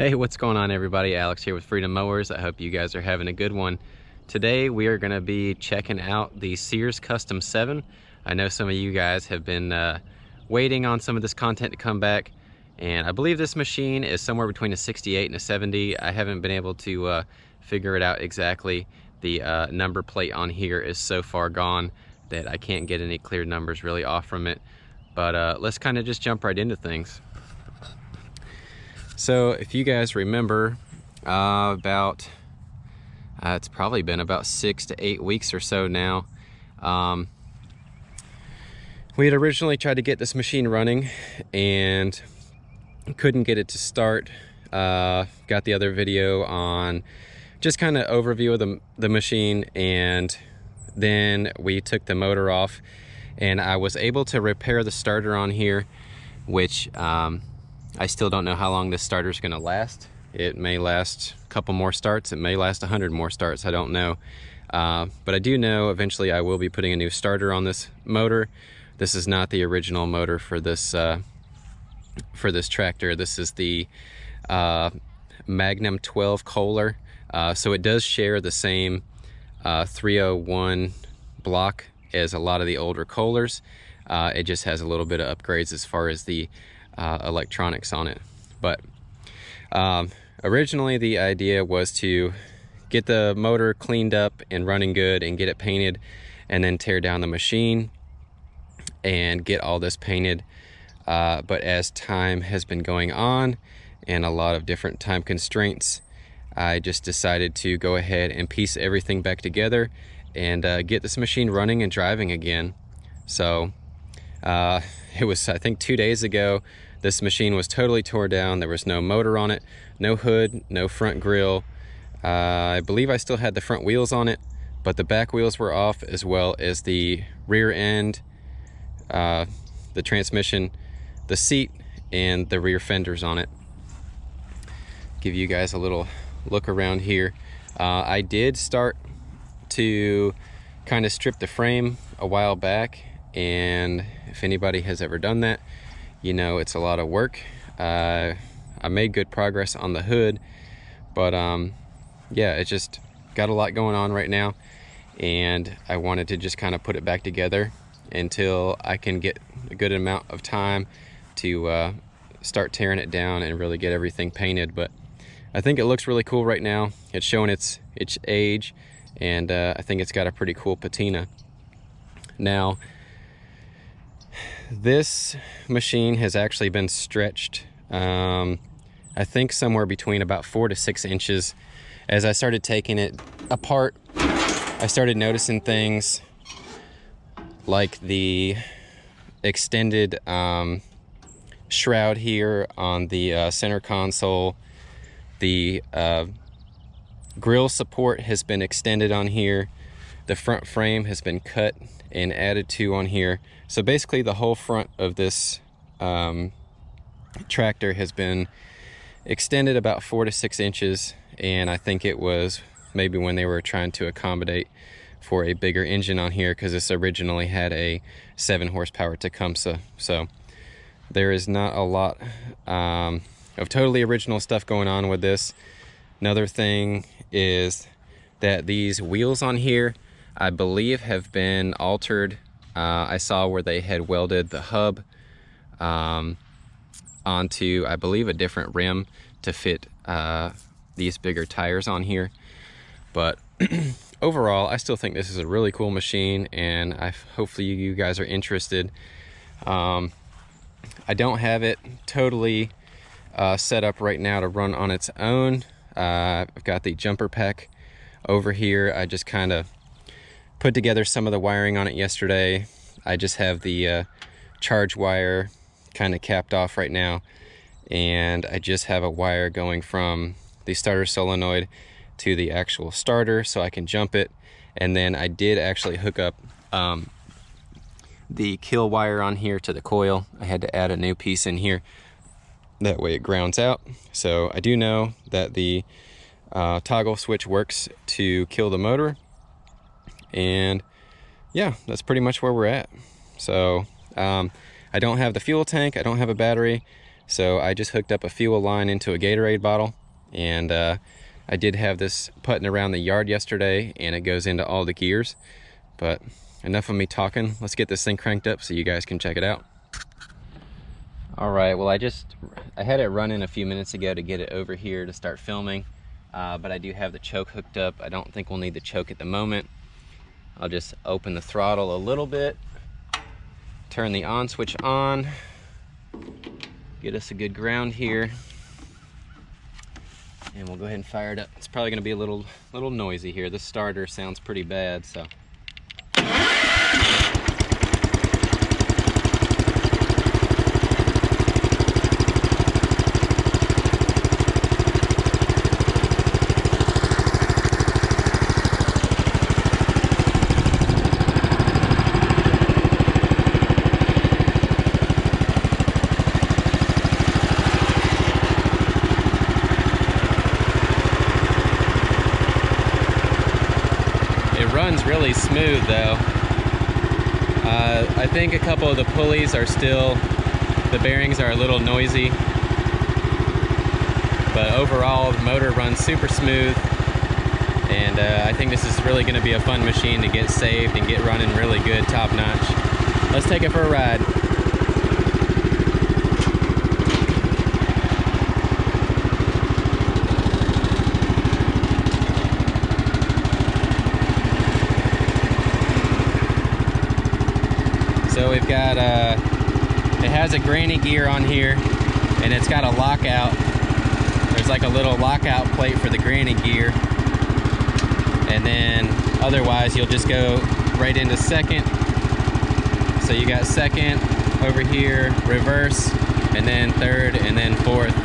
Hey, what's going on everybody? Alex here with Freedom Mowers. I hope you guys are having a good one. Today we are going to be checking out the Sears Custom 7. I know some of you guys have been waiting on some of this content to come back, and I believe this machine is somewhere between a 68 and a 70. I haven't been able to figure it out exactly. The number plate on here is so far gone that I can't get any clear numbers really off from it. But let's kind of just jump right into things. So if you guys remember, it's probably been about 6 to 8 weeks or so now. We had originally tried to get this machine running and couldn't get it to start. Got the other video on just kind of overview of the machine, and then we took the motor off and I was able to repair the starter on here, which I still don't know how long this starter is going to last. It may last a couple more starts. It may last 100 more starts. I don't know. But I do know eventually I will be putting a new starter on this motor. This is not the original motor for this tractor. This is the Magnum 12 Kohler. So it does share the same 301 block as a lot of the older Kohlers. It just has a little bit of upgrades as far as the electronics on it. But originally the idea was to get the motor cleaned up and running good and get it painted, and then tear down the machine and get all this painted. But as time has been going on and a lot of different time constraints, I just decided to go ahead and piece everything back together and get this machine running and driving again. So it was, I think, 2 days ago. This machine was totally tore down. There was no motor on it, no hood, no front grille. I believe I still had the front wheels on it, but the back wheels were off, as well as the rear end, the transmission, the seat, and the rear fenders on it. Give you guys a little look around here. I did start to kind of strip the frame a while back, and if anybody has ever done that, you know it's a lot of work. I made good progress on the hood, but yeah, it just got a lot going on right now, and I wanted to just kind of put it back together until I can get a good amount of time to start tearing it down and really get everything painted. But I think it looks really cool right now. It's showing its age, and I think it's got a pretty cool patina. Now, this machine has actually been stretched, I think somewhere between about 4 to 6 inches. As I started taking it apart, I started noticing things like the extended shroud here on the center console. The grill support has been extended on here. The front frame has been cut and added to on here. So basically the whole front of this tractor has been extended about 4 to 6 inches, and I think it was maybe when they were trying to accommodate for a bigger engine on here, because this originally had a 7 horsepower Tecumseh. So there is not a lot of totally original stuff going on with this. Another thing is that these wheels on here, I believe, have been altered. I saw where they had welded the hub onto, I believe, a different rim to fit these bigger tires on here. But overall, I still think this is a really cool machine, and hopefully you guys are interested. I don't have it totally set up right now to run on its own. I've got the jumper pack over here. I just kind of put together some of the wiring on it yesterday. I just have the charge wire kind of capped off right now, and I just have a wire going from the starter solenoid to the actual starter so I can jump it. And then I did actually hook up the kill wire on here to the coil. I had to add a new piece in here, that way it grounds out. So I do know that the toggle switch works to kill the motor. And yeah, that's pretty much where we're at. So I don't have the fuel tank, I don't have a battery, So I just hooked up a fuel line into a Gatorade bottle, and I did have this putting around the yard yesterday, and it goes into all the gears. But enough of me talking. Let's get this thing cranked up so you guys can check it out. All right, well, I had it running a few minutes ago to get it over here to start filming, but I do have the choke hooked up. I don't think we'll need the choke at the moment. I'll just open the throttle a little bit, turn the on switch on, get us a good ground here, and we'll go ahead and fire it up. It's probably gonna be a little noisy here. The starter sounds pretty bad, so. Runs really smooth though. I think a couple of the pulleys are still, the bearings are a little noisy, but overall the motor runs super smooth, and I think this is really going to be a fun machine to get saved and get running really good, top notch. Let's take it for a ride. So we've got, it has a granny gear on here, and it's got a lockout. There's like a little lockout plate for the granny gear. And then otherwise you'll just go right into second. So you got second over here, reverse, and then third, and then fourth.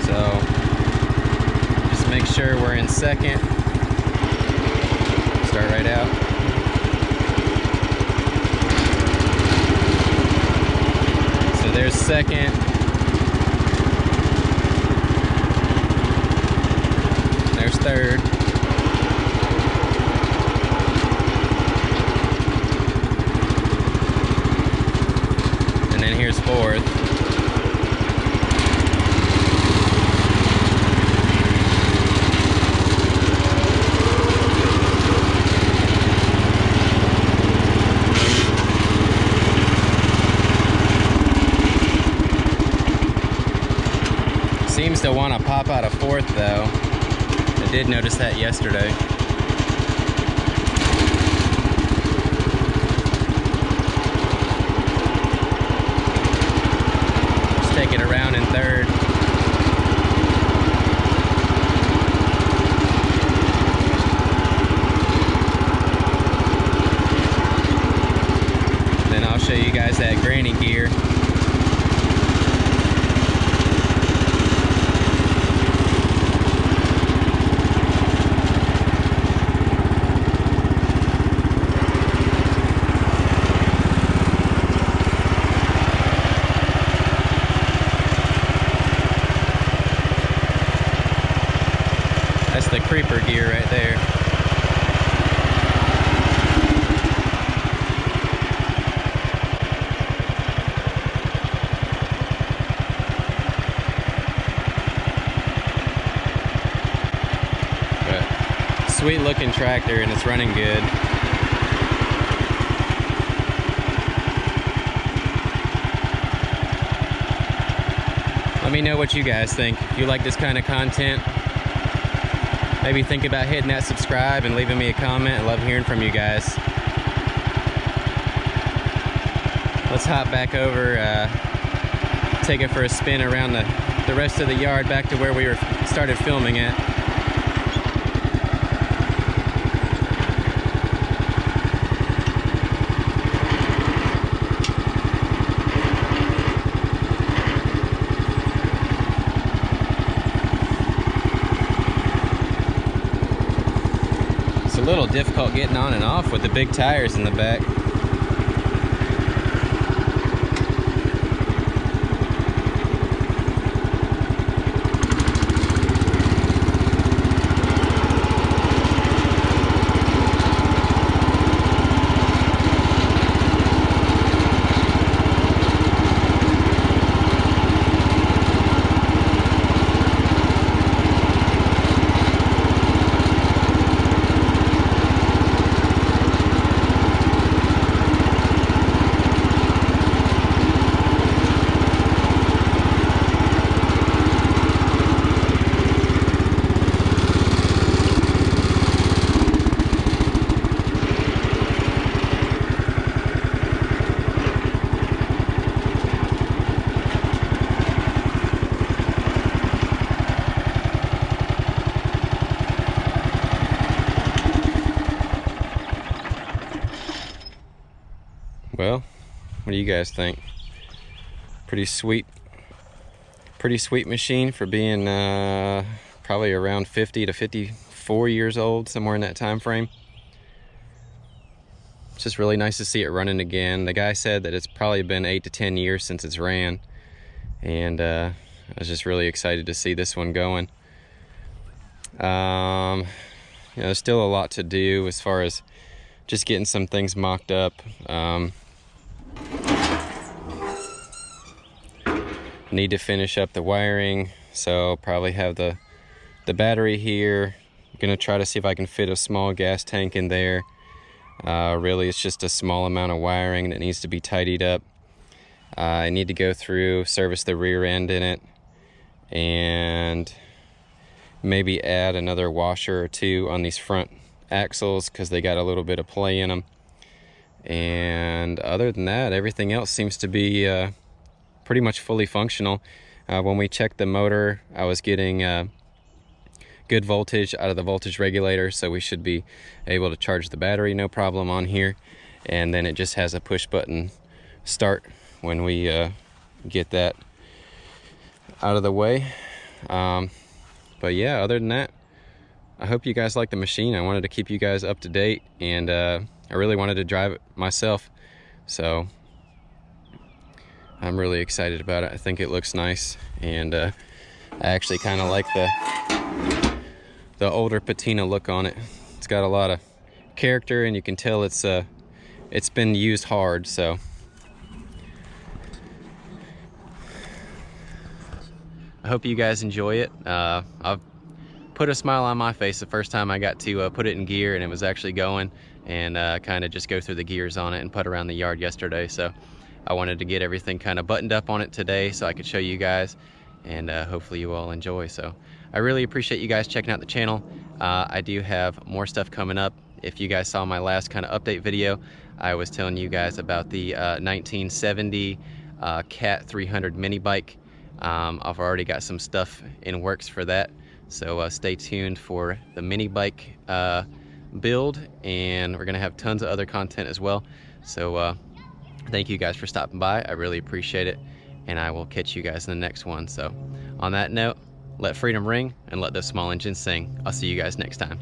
So just make sure we're in second. Start right out. There's second. There's third. And then here's fourth. Seems to want to pop out of fourth though. I did notice that yesterday. Let's take it around in third. Then I'll show you guys that granny gear. That's the creeper gear right there. But sweet looking tractor, and it's running good. Let me know what you guys think. If you like this kind of content, maybe think about hitting that subscribe and leaving me a comment. I love hearing from you guys. Let's hop back over, take it for a spin around the rest of the yard back to where we started filming at. It's a little difficult getting on and off with the big tires in the back. Well, what do you guys think? Pretty sweet machine for being probably around 50 to 54 years old, somewhere in that time frame. It's just really nice to see it running again. The guy said that it's probably been 8 to 10 years since it's ran, and I was just really excited to see this one going. There's still a lot to do as far as just getting some things mocked up. Need to finish up the wiring, so probably have the battery here. I'm gonna try to see if I can fit a small gas tank in there. Really, it's just a small amount of wiring that needs to be tidied up. I need to go through, service the rear end in it, and maybe add another washer or two on these front axles because they got a little bit of play in them. And other than that, everything else seems to be pretty much fully functional. When we checked the motor, I was getting good voltage out of the voltage regulator, so we should be able to charge the battery no problem on here. And then it just has a push button start when we get that out of the way. But yeah, other than that, I hope you guys like the machine. I wanted to keep you guys up to date, and I really wanted to drive it myself, so I'm really excited about it. I think it looks nice, and I actually kind of like the older patina look on it. It's got a lot of character, and you can tell it's been used hard. So I hope you guys enjoy it. I've put a smile on my face the first time I got to put it in gear and it was actually going, and kind of just go through the gears on it and put around the yard yesterday. So I wanted to get everything kind of buttoned up on it today so I could show you guys, and hopefully you all enjoy. So I really appreciate you guys checking out the channel. I do have more stuff coming up. If you guys saw my last kind of update video, I was telling you guys about the 1970 Cat 300 mini bike. I've already got some stuff in works for that, so stay tuned for the mini bike build, and we're gonna have tons of other content as well. So thank you guys for stopping by. I really appreciate it, and I will catch you guys in the next one. So on that note, let freedom ring and let those small engines sing. I'll see you guys next time.